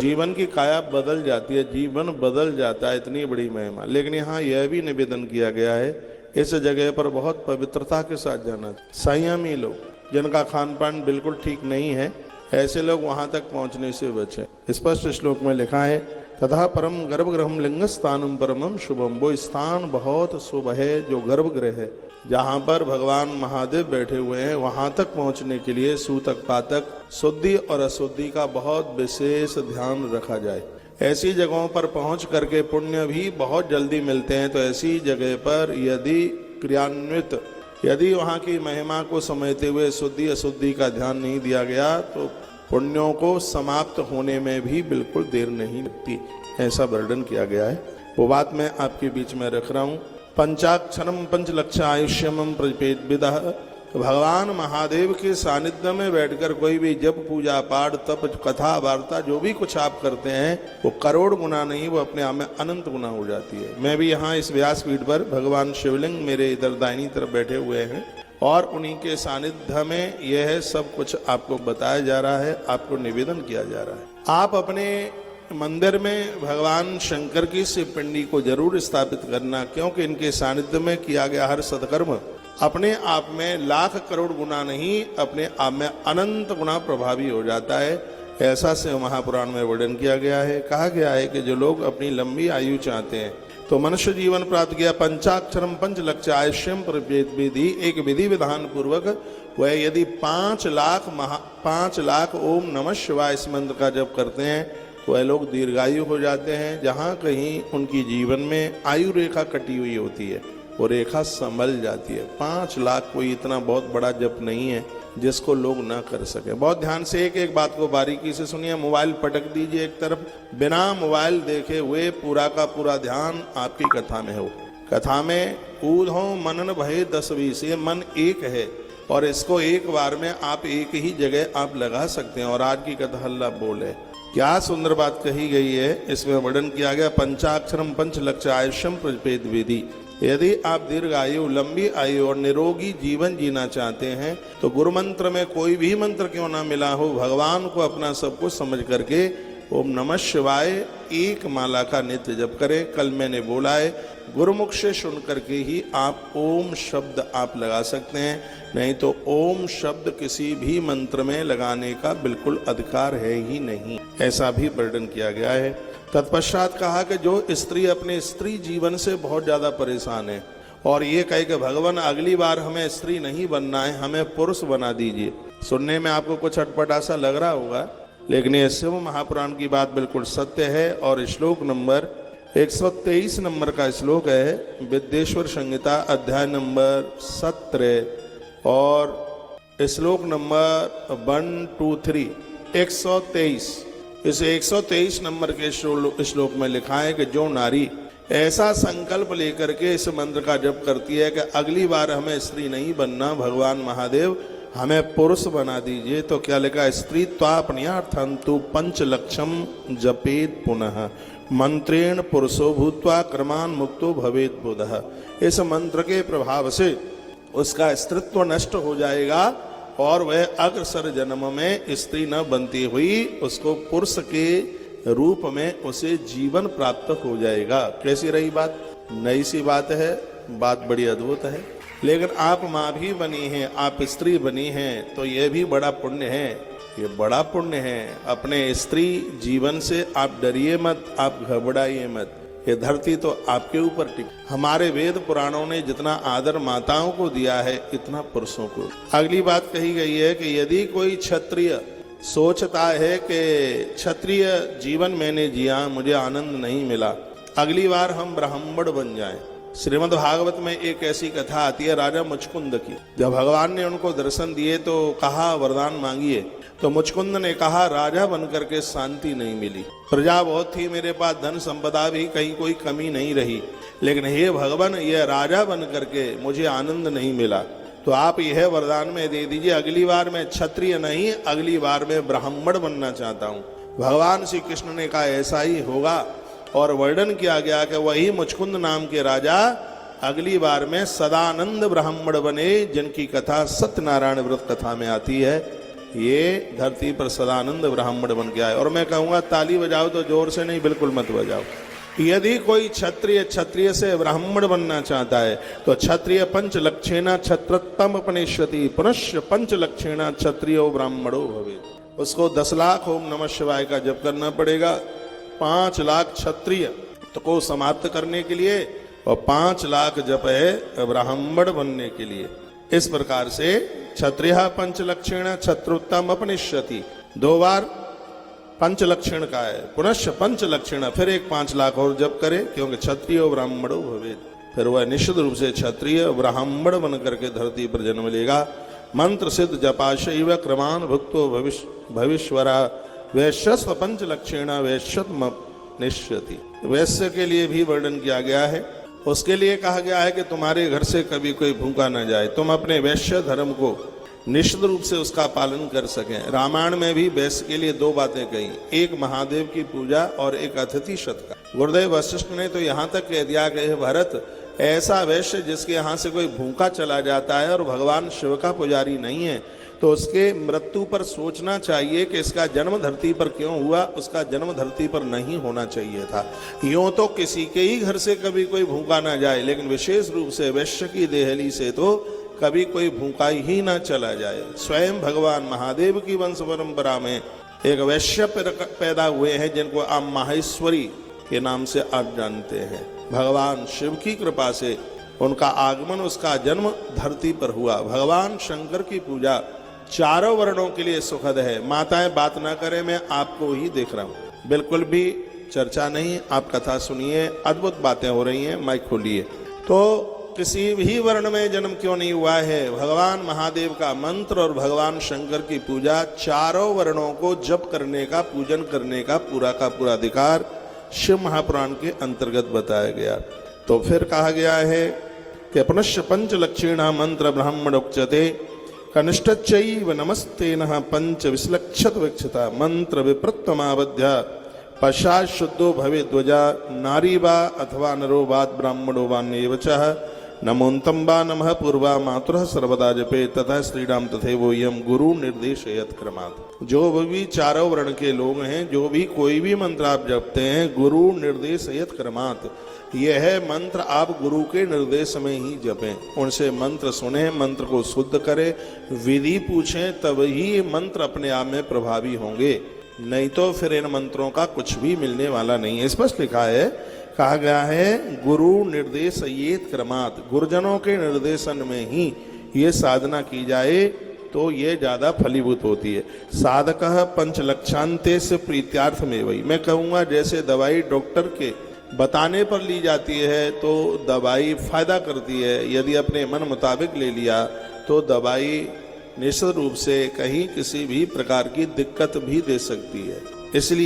जीवन की काया बदल जाती है, जीवन बदल जाता है, इतनी बड़ी महिमा। लेकिन यहाँ यह भी निवेदन किया गया है, इस जगह पर बहुत पवित्रता के साथ जाना। संयमी लोग जिनका खान पान बिल्कुल ठीक नहीं है, ऐसे लोग वहां तक पहुंचने से बचे। स्पष्ट श्लोक में लिखा है, तथा परम गर्भगृहम लिंग स्थानम परमम शुभम। वो स्थान बहुत शुभ है जो गर्भगृह है, जहाँ पर भगवान महादेव बैठे हुए हैं। वहां तक पहुंचने के लिए सूतक पातक शुद्धि और अशुद्धि का बहुत विशेष ध्यान रखा जाए। ऐसी जगहों पर पहुंच करके पुण्य भी बहुत जल्दी मिलते हैं। तो ऐसी जगह पर यदि वहाँ की महिमा को समझते हुए शुद्धि अशुद्धि का ध्यान नहीं दिया गया तो पुण्यों को समाप्त होने में भी बिल्कुल देर नहीं लगती, ऐसा वर्णन किया गया है। वो बात मैं आपके बीच में रख रहा हूँ। पंचाक्षरम पंचलक्ष आयुष्यम प्रपेद विदः। भगवान महादेव के सानिध्य में बैठकर कोई भी जप पूजा पाठ तप कथा वार्ता जो भी कुछ आप करते हैं वो करोड़ गुना नहीं, वो अपने आप में अनंत गुना हो जाती है। मैं भी यहाँ इस व्यासपीठ पर भगवान शिवलिंग मेरे इधर दाहिनी तरफ बैठे हुए हैं और उन्हीं के सानिध्य में यह सब कुछ आपको बताया जा रहा है, आपको निवेदन किया जा रहा है। आप अपने मंदिर में भगवान शंकर की शिव पिंडी को जरूर स्थापित करना, क्योंकि इनके सानिध्य में किया गया हर सत्कर्म अपने आप में लाख करोड़ गुना नहीं, अपने आप में अनंत गुना प्रभावी हो जाता है। ऐसा शिव महापुराण में वर्णन किया गया है। कहा गया है कि जो लोग अपनी लंबी आयु चाहते हैं तो मनुष्य जीवन प्राप्त किया पंचाक्षरम पंचलक्ष आयुष्यम प्रपेद विधि, एक विधि विधान पूर्वक वह यदि 5 लाख ओम नमः शिवाय इस मंत्र का जप करते हैं तो वह लोग दीर्घायु हो जाते हैं। जहाँ कहीं उनकी जीवन में आयु रेखा कटी हुई होती है वो रेखा संभल जाती है। 5 लाख कोई इतना बहुत बड़ा जप नहीं है जिसको लोग ना कर सके। बहुत ध्यान से एक एक बात को बारीकी से सुनिए। मोबाइल पटक दीजिए एक तरफ, बिना मोबाइल देखे हुए पूरा का पूरा ध्यान आपकी कथा में हो। कथा में ऊधो मनन भय 10-20, ये मन एक है और इसको एक बार में आप एक ही जगह आप लगा सकते हैं। और आज की कथा हल्ला बोल है, क्या सुंदर बात कही गई है। इसमें वर्णन किया गया पंचाक्षरम पंचलक्ष आयुष्यम प्रपेद विधि। यदि आप दीर्घ आयु लंबी आयु और निरोगी जीवन जीना चाहते हैं तो गुरु मंत्र में कोई भी मंत्र क्यों ना मिला हो, भगवान को अपना सब कुछ समझ करके ओम नमः शिवाय एक माला का नित्य जप करें। कल मैंने बोला है गुरुमुख से सुन करके ही आप ओम शब्द आप लगा सकते हैं, नहीं तो ओम शब्द किसी भी मंत्र में लगाने का बिल्कुल अधिकार है ही नहीं, ऐसा भी वर्णन किया गया है। तत्पश्चात कहा कि जो स्त्री अपने स्त्री जीवन से बहुत ज्यादा परेशान है और ये कहे कि भगवान अगली बार हमें स्त्री नहीं बनना है, हमें पुरुष बना दीजिए। सुनने में आपको कुछ अटपटा सा लग रहा होगा, लेकिन ये शिव महापुराण की बात बिल्कुल सत्य है। और श्लोक नंबर 123 नंबर का श्लोक है, विद्येश्वर संहिता अध्याय नंबर 17 और श्लोक नंबर 123 123। इस 123 नंबर के श्लोक में लिखा है कि जो नारी ऐसा संकल्प लेकर के इस मंत्र का जप करती है कि अगली बार हमें स्त्री नहीं बनना, भगवान महादेव हमें पुरुष बना दीजिए, तो क्या लिखा, स्त्री त्वापन्यार्थंतु पंचलक्षम जपेत पुनः मंत्रेण पुरुषो भूत्वा क्रमान मुक्तो भवेत बुधः। इस मंत्र के प्रभाव से उसका स्त्रीत्व नष्ट हो जाएगा और वह अग्रसर जन्म में स्त्री न बनती हुई उसको पुरुष के रूप में उसे जीवन प्राप्त हो जाएगा। कैसी रही बात? नई सी बात है, बात बड़ी अद्भुत है। लेकिन आप माँ भी बनी हैं, आप स्त्री बनी हैं, तो यह भी बड़ा पुण्य है, ये बड़ा पुण्य है। अपने स्त्री जीवन से आप डरिए मत, आप घबराइए मत, ये धरती तो आपके ऊपर टिक। हमारे वेद पुराणों ने जितना आदर माताओं को दिया है इतना पुरुषों को। अगली बात कही गई है कि यदि कोई क्षत्रिय सोचता है कि क्षत्रिय जीवन मैंने जिया, मुझे आनंद नहीं मिला, अगली बार हम ब्राह्मण बन जाएं। श्रीमद् भागवत में एक ऐसी कथा आती है राजा मुचकुंद की। जब भगवान ने उनको दर्शन दिए तो कहा वरदान मांगिए, तो मुचकुंद ने कहा राजा बनकर के शांति नहीं मिली, प्रजा बहुत थी मेरे पास, धन संपदा भी कहीं कोई कमी नहीं रही, लेकिन हे भगवान यह राजा बन करके मुझे आनंद नहीं मिला, तो आप यह वरदान में दे दीजिए अगली बार मैं क्षत्रिय नहीं, अगली बार मैं ब्राह्मण बनना चाहता हूँ। भगवान श्री कृष्ण ने कहा ऐसा ही होगा और वर्णन किया गया कि वही मुचकुंद नाम के राजा अगली बार में सदानंद ब्राह्मण बने, जिनकी कथा सत्यनारायण व्रत कथा में आती है। ये धरती पर सदानंद ब्राह्मण बन के आए। और मैं कहूंगा ताली बजाओ तो जोर से नहीं, बिल्कुल मत बजाओ। यदि कोई क्षत्रिय से ब्राह्मण बनना चाहता है तो क्षत्रिय पंच लक्षेणा क्षत्रत्वम अपनेष्यति पुनश्च पंच लक्षेणा क्षत्रियो ब्राह्मणो भवेत्। उसको 10 लाख ओम नमः शिवाय का जप करना पड़ेगा, 5 लाख क्षत्रिय को समाप्त करने के लिए और 5 लाख जप है ब्राह्मण बनने के लिए। इस प्रकार से क्षत्रिय पंच लक्षण क्षत्रोत्तम अपनिष्यति, 2 बार पंच लक्षण का है, पुनश्च पंच लक्षण, फिर एक 5 लाख और जप करे, क्योंकि क्षत्रिय ब्राह्मणो भवेत्। फिर वह निश्चित रूप से क्षत्रिय ब्राह्मण बन करके धरती पर जन्म लेगा। मंत्र सिद्ध जपाशैव क्रमान भुक्तो भविष्वरा वैश्यस्व पंच लक्षण वैश्यत्म निश्यति। वैश्य के लिए भी वर्णन किया गया है। उसके लिए कहा गया है कि तुम्हारे घर से कभी कोई भूखा न जाए, तुम अपने वैश्य धर्म को निश्चित रूप से उसका पालन कर सकें। रामायण में भी वैश्य के लिए 2 बातें कही, एक महादेव की पूजा और एक अतिथि सत्कार। गुरुदेव वशिष्ठ ने तो यहाँ तक कह दिया कि हे भरत, ऐसा वैश्य जिसके यहाँ से कोई भूखा चला जाता है और भगवान शिव का पुजारी नहीं है, तो उसके मृत्यु पर सोचना चाहिए कि इसका जन्म धरती पर क्यों हुआ, उसका जन्म धरती पर नहीं होना चाहिए था। यूं तो किसी के ही घर से कभी कोई भूखा ना जाए, लेकिन विशेष रूप से वैश्य की देहली से तो कभी कोई भूखा ही ना चला जाए। स्वयं भगवान महादेव की वंश परंपरा में एक वैश्य पैदा हुए हैं, जिनको आप माहेश्वरी के नाम से आप जानते हैं। भगवान शिव की कृपा से उनका आगमन, उसका जन्म धरती पर हुआ। भगवान शंकर की पूजा चारों वर्णों के लिए सुखद है। माताएं बात ना करें, मैं आपको ही देख रहा हूं, बिल्कुल भी चर्चा नहीं, आप कथा सुनिए, अद्भुत बातें हो रही हैं, माइक खोलिए। तो किसी भी वर्ण में जन्म क्यों नहीं हुआ है, भगवान महादेव का मंत्र और भगवान शंकर की पूजा, चारों वर्णों को जप करने का, पूजन करने का पूरा अधिकार शिव महापुराण के अंतर्गत बताया गया। तो फिर कहा गया है कि पुनश्च पंच लक्षीण मंत्र ब्राह्मण उच्यते कनिष्ठच्चैव नमस्ते नः पंच विश्लक्षत विक्षता मंत्र विप्रत्तमावध्या पश्चात् शुद्धो भवे ध्वजा नारी वा अथवा नरो वाद ब्राह्मणो वान्येव च नमोन्तं वा नमः पूर्वा मातुरः सर्वदा जपे तथा श्रीराम तथैवो यम गुरु निर्देशयत क्रमात्। जो भी चारों वर्ण के लोग हैं, जो भी कोई भी मंत्र आप जपते हैं, गुरु निर्देशयत क्रमात्, यह मंत्र आप गुरु के निर्देश में ही जपें। उनसे मंत्र सुने, मंत्र को शुद्ध करें, विधि पूछें, तब ही मंत्र अपने आप में प्रभावी होंगे, नहीं तो फिर इन मंत्रों का कुछ भी मिलने वाला नहीं है। स्पष्ट लिखा है, कहा गया है गुरु निर्देशयेत क्रमात्, गुरुजनों के निर्देशन में ही ये साधना की जाए तो ये ज्यादा फलीभूत होती है। साधकः पंच लक्षांते से प्रीत्यार्थ में वही, मैं कहूँगा जैसे दवाई डॉक्टर के बताने पर ली जाती है तो दवाई फायदा करती है, यदि अपने मन मुताबिक ले लिया तो दवाई निश्चित रूप से कहीं किसी भी प्रकार की दिक्कत भी दे सकती है। इसलिए